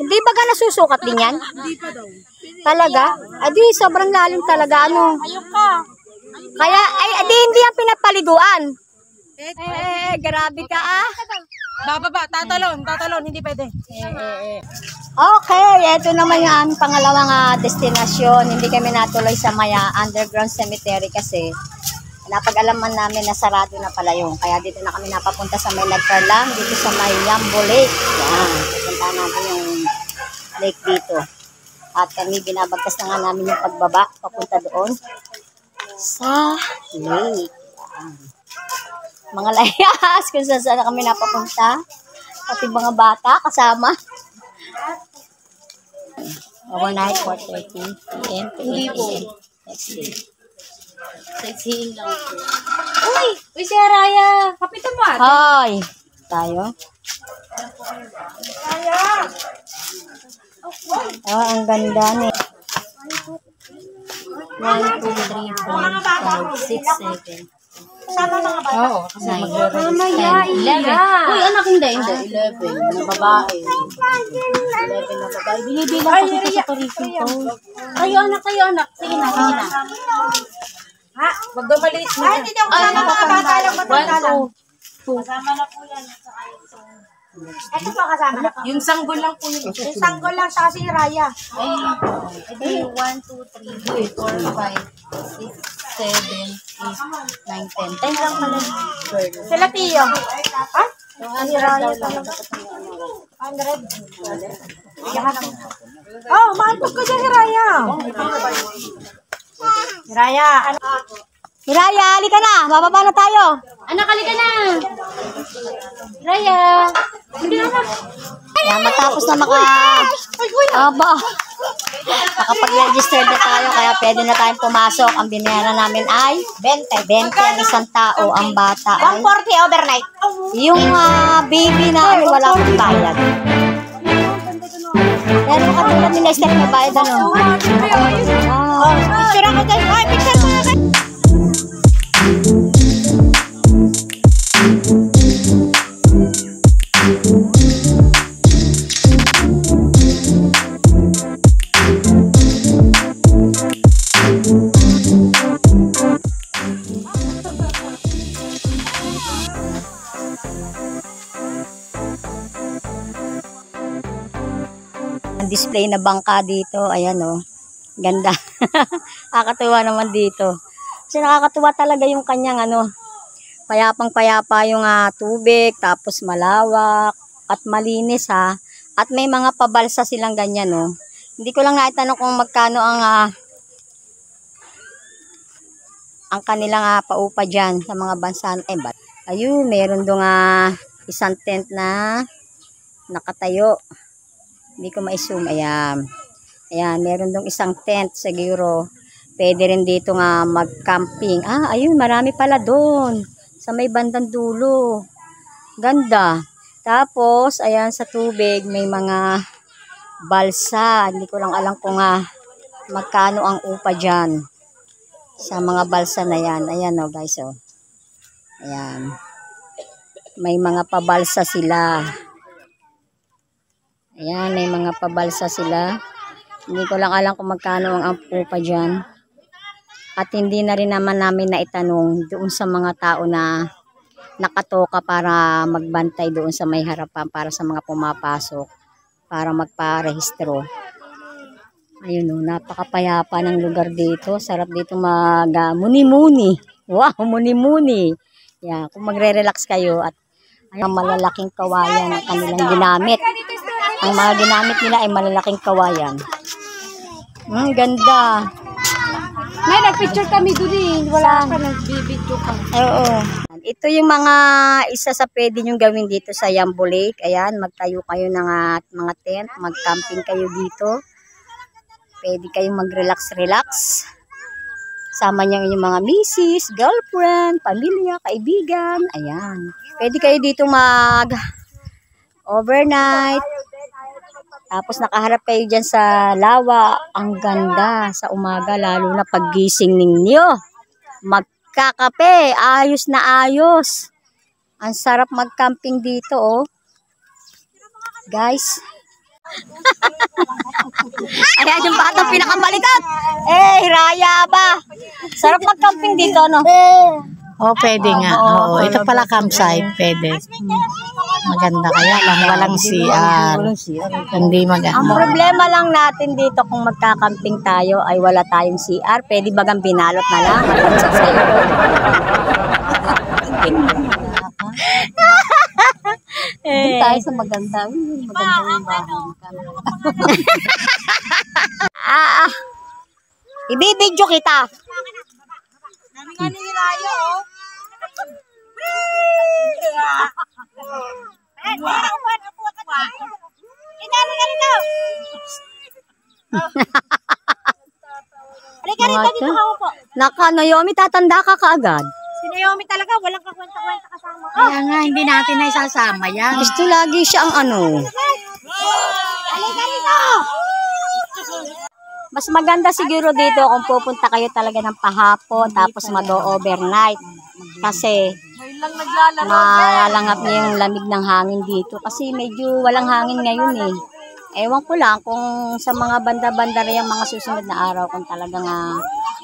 Hindi ba ka nasusukat din yan? Hindi pa daw. Talaga? Adi, sobrang lalim talaga. Ano? Ayun ka. Kaya, adi, hindi yan pinapaliguan. Grabe ka ah. Bababa, tatalon, hindi pwede. Okay, ito naman yung aming pangalawang destinasyon. Hindi kami natuloy sa Maya Underground Cemetery kasi napag-alaman namin na sarado na pala yung. Kaya dito na kami napapunta sa may nagkarlang, dito sa may Yambo Lake. Yan, pupunta natin yung lake dito. At kami binabagtas na nga namin yung pagbaba, papunta doon sa lake. Yan. Mga layas kung saan kami napapunta. Pati mga bata kasama. Overnight, 4:30 p.m. to 8 p.m. next day. Sightseeing lang po. Uy, si Araya. Kapitan mo ate. Hi! Tayo. Oh, ang ganda ni. 1, 2, 3, 4, 5, 6, 7. Sama mga bata. Oo, kasi mag-register. 11. Uy, anak, hindi. 11. Na babae. 11 na babae. Binibilang kasi ito sa tourism ko. Kayo anak. Sige na. Ha? Wag daw maliit mo. Ay, hindi daw kasama mga bata lang. Kasama na po yan. Ito po kasama na po. Yung sanggol lang po yun. Yung sanggol lang siya kasi Raya. Ay, 1, 2, 3, 4, 5, 6, 7, 8, 9, 10. 10 lang pala. Sila Tiyo. Ha? Ang Raya talaga. 100. Oh, maantog ko dyan si Raya. Raya, Hiraya, halika na. Bababa na tayo. anak, halika na. Raya. Yan, matapos na makapag-register na tayo, kaya pwede na tayong pumasok. Ang binayaran namin ay 20 ang isang tao, ang bata ay 140 overnight. yung baby na wala pang bayad. Pero katulad ni Lester, may bayad ano. Wow. Picture ako dyan. Ay, picture ko na. Display na bangka dito. Ayan oh. Ganda. Nakakatuwa naman dito. Kasi nakakatuwa talaga yung kanyang ano, payapang-payapa yung tubig, tapos malawak at malinis ha. At may mga pabalsa silang ganyan oh. Hindi ko lang naitanong kung magkano ang kanilang paupa diyan sa mga bansa. Ayun, meron dong isang tent na nakatayo. Hindi ko ma-zoom. Ayan. Ayan, meron dong isang tent siguro. Pwede rin dito mag-camping. Ayun, marami pala doon. Sa may bandang dulo. Ganda. Tapos, ayan sa tubig, may mga balsa. Hindi ko lang alam kung magkano ang upa dyan. Sa mga balsa na yan. Ayan o guys o. Ayan. May mga pabalsa sila. Ayan, may mga pabalsa sila. Hindi ko lang alam kung magkano ang upa dyan. At hindi na rin naman namin naitanong doon sa mga tao na nakatoka para magbantay doon sa may harapan para sa mga pumapasok. Para magparehistro. Ayun o, napakapayapa ng lugar dito. Sarap dito muni-muni. Wow, muni-muni. Yan, kung magre-relax kayo at ay malalaking kawayan ang kanilang ginamit. Ang mga ginamit nila ay malalaking kawayan. Ang ganda. May nagpicture kami doon eh. Wala ka nagbibidyo ka. Oo. Ito yung mga isa sa pwede nyo gawin dito sa Yambo Lake. Ayan, magtayo kayo ng mga tent. Mag-camping kayo dito. Pwede kayong mag-relax-relax. Sama niyo yung mga misis, girlfriend, pamilya, kaibigan. Ayan. Pwede kayo dito mag-overnight. Tapos nakaharap kayo dyan sa lawa. Ang ganda sa umaga, lalo na paggising ninyo. Magkakape, ayos na ayos. Ang sarap mag-camping dito oh. Guys. Ayan yung batang pinakabalikat. Raya ba? Sarap mag-camping dito, no? Oh, pwede nga. Oo, ito pala campsite. Pwede. Maganda kaya lang. Walang CR. Hindi maganda. Ang problema lang natin dito kung magkakamping tayo ay wala tayong CR. Pwede bagang binalot na lang. Doon tayo sa maganda. Maganda yung bahay. Ibibidyo kita. Dami nga nilirayo, oh. Halika dito ako po. Naka, Naomi, tatanda ka kaagad. Si Naomi talaga, walang kakwenta-kwenta kasama. Kaya nga, hindi natin na isasama yan. Gusto lagi siya ang ano. Halika dito! Mas maganda siguro dito kung pupunta kayo talaga ng pahapon tapos mag-overnight. Kasi malalangap niyo yung lamig ng hangin dito. Kasi medyo walang hangin ngayon eh. Ewan ko lang kung sa mga banda-banda rin yung mga susunod na araw kung talagang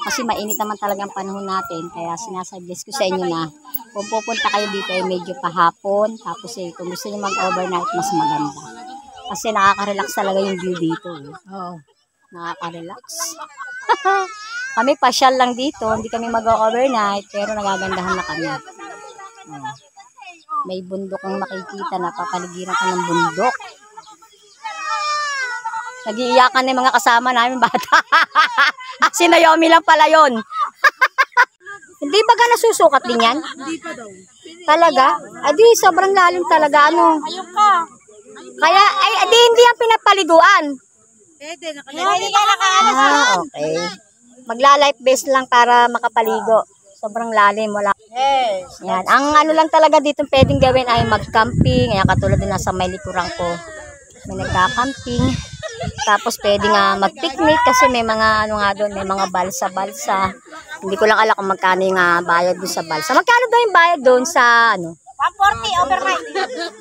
kasi mainit naman talaga ang panahon natin. Kaya sinasuggest ko sa inyo na kung pupunta kayo dito ay medyo pahapon. Tapos kung gusto niyo mag-overnight mas maganda. Kasi nakaka-relax talaga yung view dito. Oo. Nakaka-relax. Kami pasyal lang dito, hindi kami mag-overnight, pero nagagandahan na kami. Oh. May bundok ang makikita, napapaligiran ka ng bundok. Nag-iiyakan na yung mga kasama namin bata. Si Naomi lang pala yun. Hindi ba ka nasusukat din yan? Hindi pa daw. Talaga? Adi, sobrang lalim talaga. Ano? Ayun ka. Kaya, adi, hindi yan pinapaliguan. Pwede, nakalimutan. Okay. Magla-life vest lang para makapaligo. Sobrang lalim, wala. Yes. Yan. Ang ano lang talaga dito pwedeng gawin ay mag-camping. Ayan, katulad din nasa may likuran ko. May nagka-camping. Tapos pwede nga mag-picnic kasi may mga ano nga doon, may mga balsa-balsa. Hindi ko lang alam kung magkano yung bayad doon sa balsa. Magkano daw yung bayad doon sa ano? 140 overnight.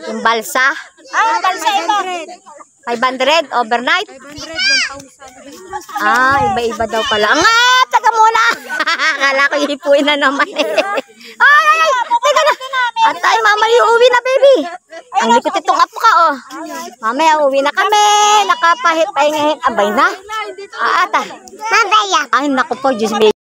Yung balsa? Balsa ito. 500 overnight? 100, 1,000. Iba-iba daw pala. Taga muna. Akala ko hipuin na naman eh. Ay! Teka na. At ay, mamaya uwi na, baby. Ang likot itong apo ka, oh. Mamaya uwi na kami. Nakapahit, pahingahin. Abay na. Ata. Mamaya. Ay, naku po, Diyos, baby.